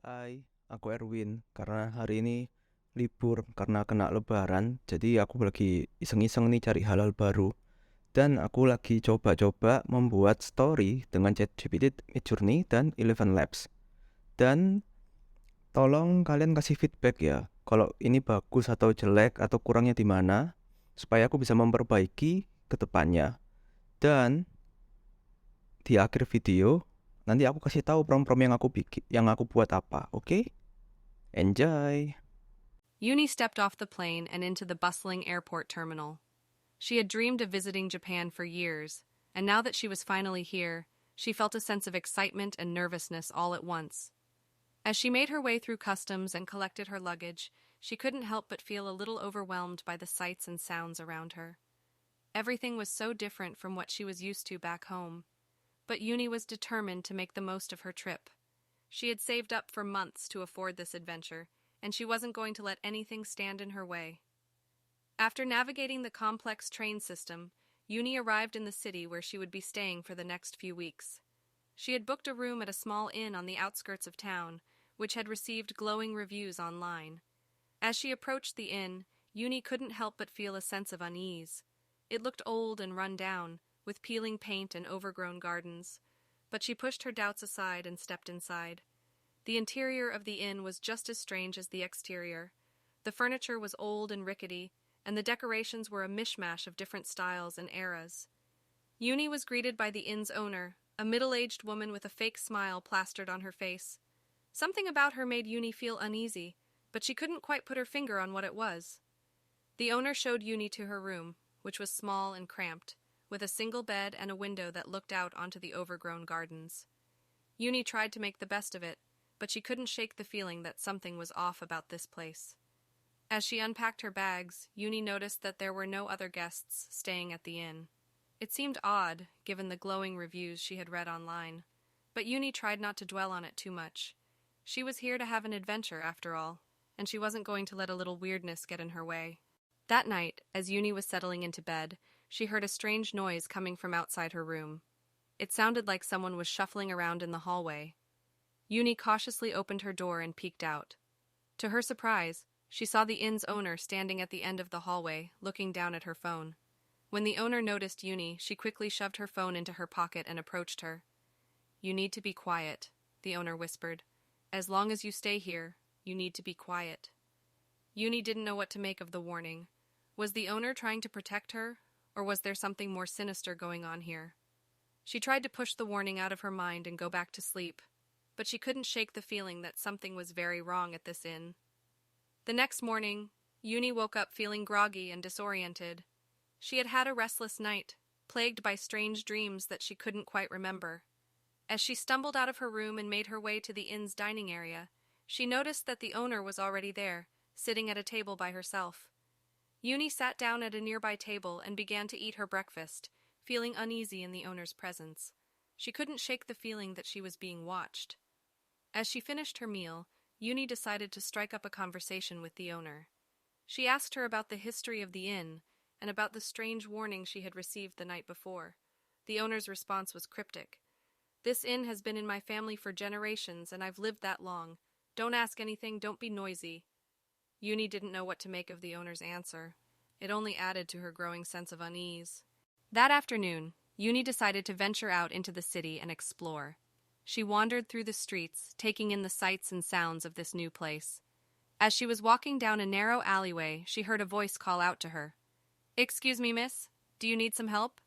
Hai, aku Erwin. Karena hari ini libur karena kena lebaran, jadi aku lagi iseng-iseng nih cari hal-hal baru. Dan aku lagi coba-coba membuat story dengan ChatGPT Midjourney dan Elevenlabs. Dan tolong kalian kasih feedback ya, kalau ini bagus atau jelek atau kurangnya di mana, supaya aku bisa memperbaiki ke depannya. Dan di akhir video, nanti aku kasih tahu prompt-prompt yang aku buat apa, oke? Enjoy! Uni stepped off the plane and into the bustling airport terminal. She had dreamed of visiting Japan for years, and now that she was finally here, she felt a sense of excitement and nervousness all at once. As she made her way through customs and collected her luggage, she couldn't help but feel a little overwhelmed by the sights and sounds around her. Everything was so different from what she was used to back home. But Uni was determined to make the most of her trip. She had saved up for months to afford this adventure, and she wasn't going to let anything stand in her way. After navigating the complex train system, Uni arrived in the city where she would be staying for the next few weeks. She had booked a room at a small inn on the outskirts of town, which had received glowing reviews online. As she approached the inn, Uni couldn't help but feel a sense of unease. It looked old and run down, with peeling paint and overgrown gardens, but she pushed her doubts aside and stepped inside. The interior of the inn was just as strange as the exterior. The furniture was old and rickety, and the decorations were a mishmash of different styles and eras. Uni was greeted by the inn's owner, a middle-aged woman with a fake smile plastered on her face. Something about her made Uni feel uneasy, but she couldn't quite put her finger on what it was. The owner showed Uni to her room, which was small and cramped, with a single bed and a window that looked out onto the overgrown gardens. Uni tried to make the best of it, but she couldn't shake the feeling that something was off about this place. As she unpacked her bags, Uni noticed that there were no other guests staying at the inn. It seemed odd, given the glowing reviews she had read online, but Uni tried not to dwell on it too much. She was here to have an adventure, after all, and she wasn't going to let a little weirdness get in her way. That night, as Uni was settling into bed, she heard a strange noise coming from outside her room. It sounded like someone was shuffling around in the hallway. Uni cautiously opened her door and peeked out. To her surprise, she saw the inn's owner standing at the end of the hallway, looking down at her phone. When the owner noticed Uni, she quickly shoved her phone into her pocket and approached her. "You need to be quiet," the owner whispered. "As long as you stay here, you need to be quiet." Uni didn't know what to make of the warning. Was the owner trying to protect her, or was there something more sinister going on here? She tried to push the warning out of her mind and go back to sleep, but she couldn't shake the feeling that something was very wrong at this inn. The next morning, Uni woke up feeling groggy and disoriented. She had had a restless night, plagued by strange dreams that she couldn't quite remember. As she stumbled out of her room and made her way to the inn's dining area, she noticed that the owner was already there, sitting at a table by herself. Uni sat down at a nearby table and began to eat her breakfast, feeling uneasy in the owner's presence. She couldn't shake the feeling that she was being watched. As she finished her meal, Uni decided to strike up a conversation with the owner. She asked her about the history of the inn and about the strange warning she had received the night before. The owner's response was cryptic. "This inn has been in my family for generations, and I've lived that long. Don't ask anything, don't be noisy." Uni didn't know what to make of the owner's answer. It only added to her growing sense of unease. That afternoon, Uni decided to venture out into the city and explore. She wandered through the streets, taking in the sights and sounds of this new place. As she was walking down a narrow alleyway, she heard a voice call out to her. "Excuse me, miss, do you need some help?"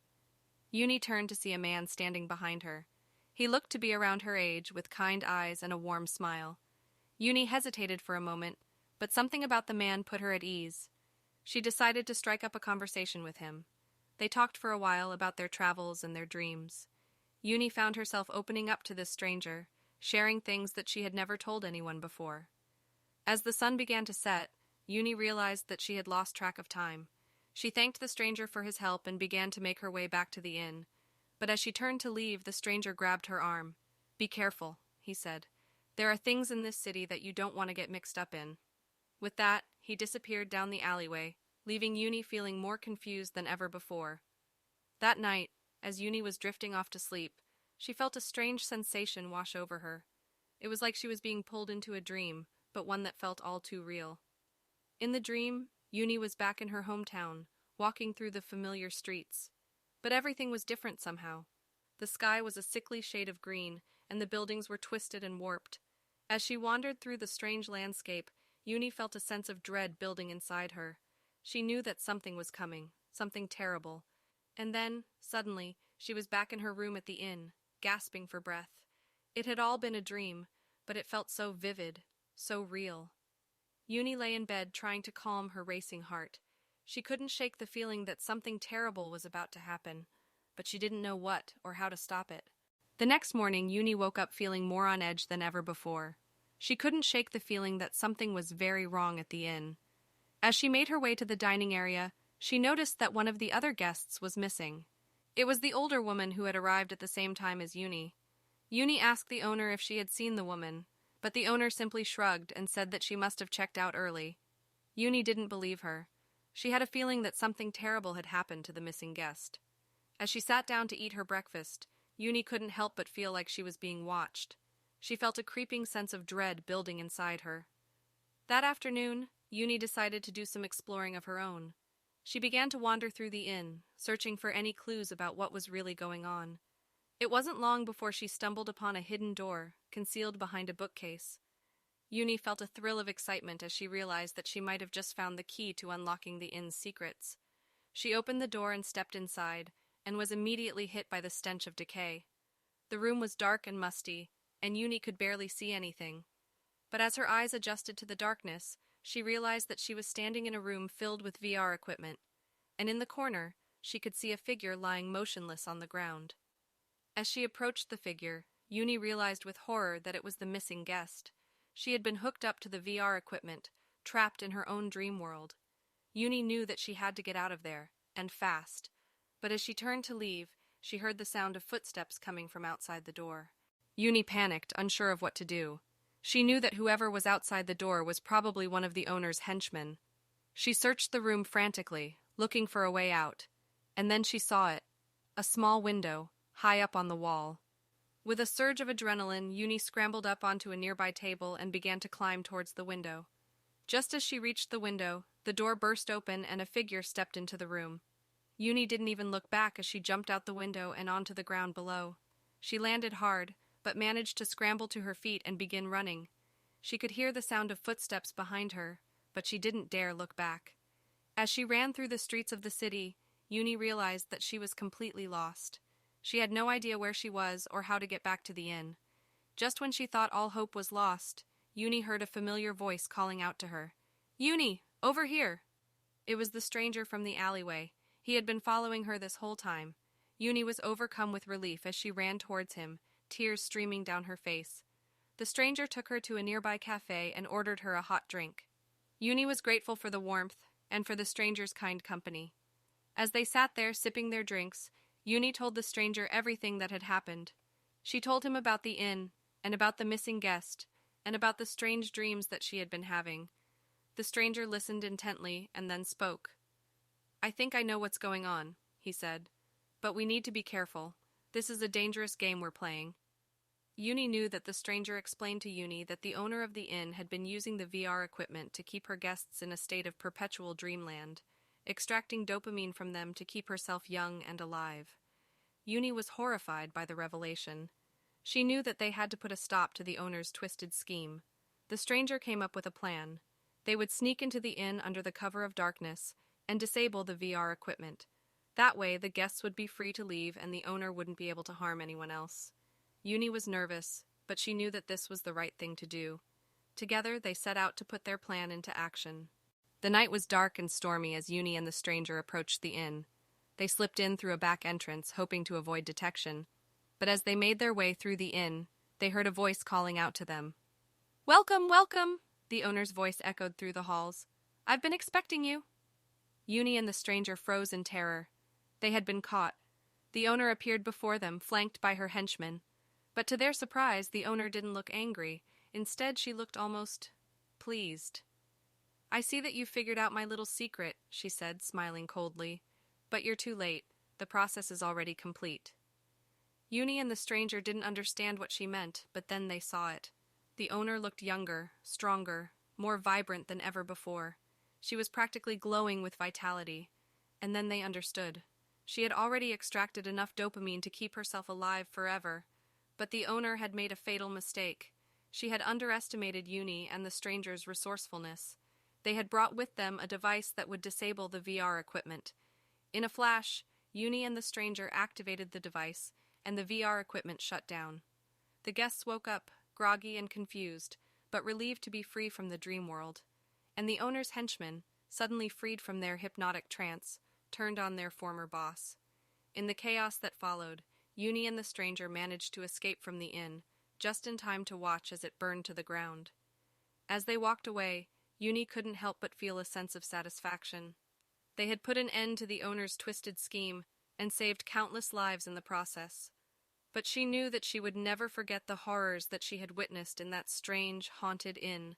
Uni turned to see a man standing behind her. He looked to be around her age, with kind eyes and a warm smile. Uni hesitated for a moment, but something about the man put her at ease. She decided to strike up a conversation with him. They talked for a while about their travels and their dreams. Uni found herself opening up to this stranger, sharing things that she had never told anyone before. As the sun began to set, Uni realized that she had lost track of time. She thanked the stranger for his help and began to make her way back to the inn. But as she turned to leave, the stranger grabbed her arm. "Be careful," he said. "There are things in this city that you don't want to get mixed up in." With that, he disappeared down the alleyway, leaving Uni feeling more confused than ever before. That night, as Uni was drifting off to sleep, she felt a strange sensation wash over her. It was like she was being pulled into a dream, but one that felt all too real. In the dream, Uni was back in her hometown, walking through the familiar streets. But everything was different somehow. The sky was a sickly shade of green, and the buildings were twisted and warped. As she wandered through the strange landscape, Uni felt a sense of dread building inside her. She knew that something was coming, something terrible. And then, suddenly, she was back in her room at the inn, gasping for breath. It had all been a dream, but it felt so vivid, so real. Uni lay in bed trying to calm her racing heart. She couldn't shake the feeling that something terrible was about to happen, but she didn't know what or how to stop it. The next morning, Uni woke up feeling more on edge than ever before. She couldn't shake the feeling that something was very wrong at the inn. As she made her way to the dining area, she noticed that one of the other guests was missing. It was the older woman who had arrived at the same time as Uni. Uni asked the owner if she had seen the woman, but the owner simply shrugged and said that she must have checked out early. Uni didn't believe her. She had a feeling that something terrible had happened to the missing guest. As she sat down to eat her breakfast, Uni couldn't help but feel like she was being watched. She felt a creeping sense of dread building inside her. That afternoon, Uni decided to do some exploring of her own. She began to wander through the inn, searching for any clues about what was really going on. It wasn't long before she stumbled upon a hidden door, concealed behind a bookcase. Uni felt a thrill of excitement as she realized that she might have just found the key to unlocking the inn's secrets. She opened the door and stepped inside, and was immediately hit by the stench of decay. The room was dark and musty, and Uni could barely see anything. But as her eyes adjusted to the darkness, she realized that she was standing in a room filled with VR equipment, and in the corner, she could see a figure lying motionless on the ground. As she approached the figure, Uni realized with horror that it was the missing guest. She had been hooked up to the VR equipment, trapped in her own dream world. Uni knew that she had to get out of there, and fast. But as she turned to leave, she heard the sound of footsteps coming from outside the door. Uni panicked, unsure of what to do. She knew that whoever was outside the door was probably one of the owner's henchmen. She searched the room frantically, looking for a way out. And then she saw it. A small window, high up on the wall. With a surge of adrenaline, Uni scrambled up onto a nearby table and began to climb towards the window. Just as she reached the window, the door burst open and a figure stepped into the room. Uni didn't even look back as she jumped out the window and onto the ground below. She landed hard, but managed to scramble to her feet and begin running. She could hear the sound of footsteps behind her, but she didn't dare look back. As she ran through the streets of the city, Uni realized that she was completely lost. She had no idea where she was or how to get back to the inn. Just when she thought all hope was lost, Uni heard a familiar voice calling out to her. "Uni, over here!" It was the stranger from the alleyway. He had been following her this whole time. Uni was overcome with relief as she ran towards him, tears streaming down her face. The stranger took her to a nearby cafe and ordered her a hot drink. Uni was grateful for the warmth and for the stranger's kind company. As they sat there sipping their drinks, Uni told the stranger everything that had happened. She told him about the inn, and about the missing guest, and about the strange dreams that she had been having. The stranger listened intently and then spoke. "I think I know what's going on," he said. "But we need to be careful. This is a dangerous game we're playing." Uni knew that the stranger explained to Uni that the owner of the inn had been using the VR equipment to keep her guests in a state of perpetual dreamland, extracting dopamine from them to keep herself young and alive. Uni was horrified by the revelation. She knew that they had to put a stop to the owner's twisted scheme. The stranger came up with a plan. They would sneak into the inn under the cover of darkness and disable the VR equipment. That way, the guests would be free to leave and the owner wouldn't be able to harm anyone else. Uni was nervous, but she knew that this was the right thing to do. Together, they set out to put their plan into action. The night was dark and stormy as Uni and the stranger approached the inn. They slipped in through a back entrance, hoping to avoid detection. But as they made their way through the inn, they heard a voice calling out to them. "Welcome, welcome!" the owner's voice echoed through the halls. "I've been expecting you." Uni and the stranger froze in terror. They had been caught. The owner appeared before them, flanked by her henchmen. But to their surprise, the owner didn't look angry. Instead, she looked almost pleased. "I see that you've figured out my little secret," she said, smiling coldly. "But you're too late. The process is already complete." Uni and the stranger didn't understand what she meant, but then they saw it. The owner looked younger, stronger, more vibrant than ever before. She was practically glowing with vitality. And then they understood. She had already extracted enough dopamine to keep herself alive forever. But the owner had made a fatal mistake. She had underestimated Uni and the stranger's resourcefulness. They had brought with them a device that would disable the VR equipment. In a flash, Uni and the stranger activated the device, and the VR equipment shut down. The guests woke up, groggy and confused, but relieved to be free from the dream world. And the owner's henchmen, suddenly freed from their hypnotic trance, turned on their former boss. In the chaos that followed, Uni and the stranger managed to escape from the inn, just in time to watch as it burned to the ground. As they walked away, Uni couldn't help but feel a sense of satisfaction. They had put an end to the owner's twisted scheme and saved countless lives in the process. But she knew that she would never forget the horrors that she had witnessed in that strange, haunted inn.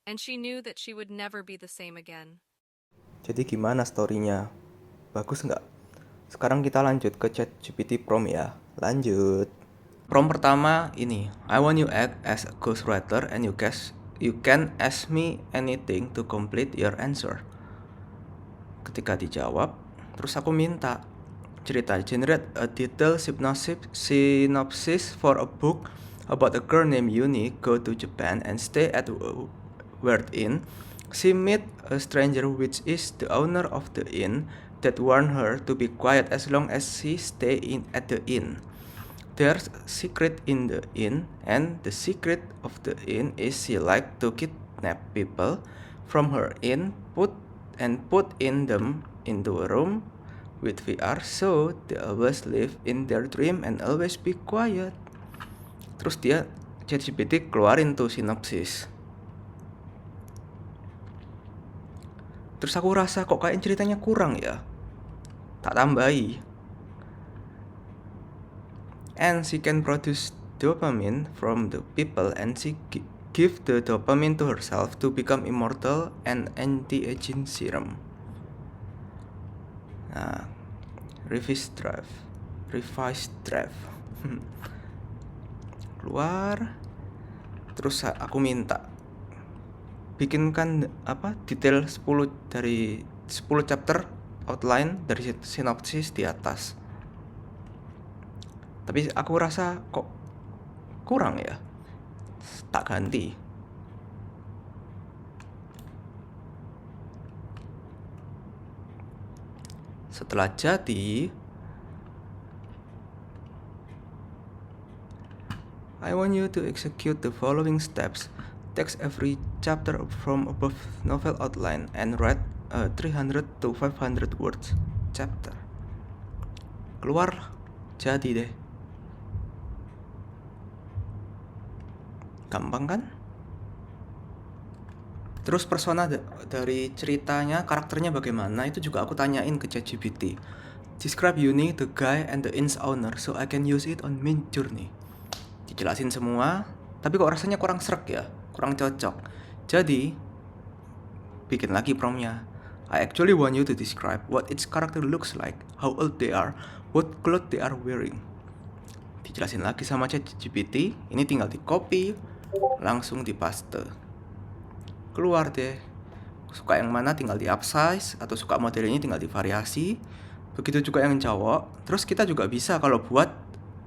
And she knew that she would never be the same again. Jadi gimana story-nya? Bagus nggak? Sekarang kita lanjut ke ChatGPT prompt ya. Lanjut. Prompt pertama ini, I want you act as a ghostwriter and you can ask me anything to complete your answer. Ketika dijawab, terus aku minta cerita, generate a detailed synopsis for a book about a girl named Yuni go to Japan and stay at a weird inn. She meet a stranger which is the owner of the inn that warned her to be quiet as long as she stay at the inn. There's a secret in the inn, and the secret of the inn is she like to kidnap people from her inn, put in them into a room with VR so they always live in their dream and always be quiet. Terus dia ChatGPT keluarin tuh sinopsis. Terus aku rasa kok kayak ceritanya kurang ya. Tak tambahi. And she can produce dopamine from the people and she give the dopamine to herself to become immortal and anti-aging serum. Nah, revise draft. Keluar. Terus aku minta bikinkan detail 10 chapter outline dari sinopsis di atas. Tapi aku rasa kok kurang ya. Tak ganti. Setelah jadi, I want you to execute the following steps. Text every chapter from above novel outline and write a 300 to 500 words chapter. Keluar, jadi deh. Gampang kan? Terus persona dari ceritanya, karakternya bagaimana, itu juga aku tanyain ke ChatGPT. Describe Uni, the guy, and the inn's owner so I can use it on Midjourney. Dijelasin semua, tapi kok rasanya kurang srek ya, kurang cocok. Jadi, bikin lagi promptnya. I actually want you to describe what its character looks like, how old they are, what clothes they are wearing. Dijelasin lagi sama ChatGPT, ini tinggal di copy, langsung dipaste. Keluar deh. Suka yang mana tinggal di upsize, atau suka model ini tinggal divariasi. Begitu juga yang cowok. Terus kita juga bisa kalau buat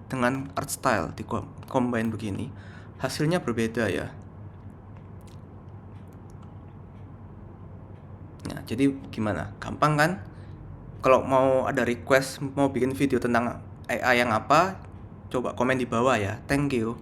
dengan art style di combine begini, hasilnya berbeda ya. Nah, jadi gimana? Gampang kan? Kalau mau ada request mau bikin video tentang AI yang apa, coba komen di bawah ya. Thank you.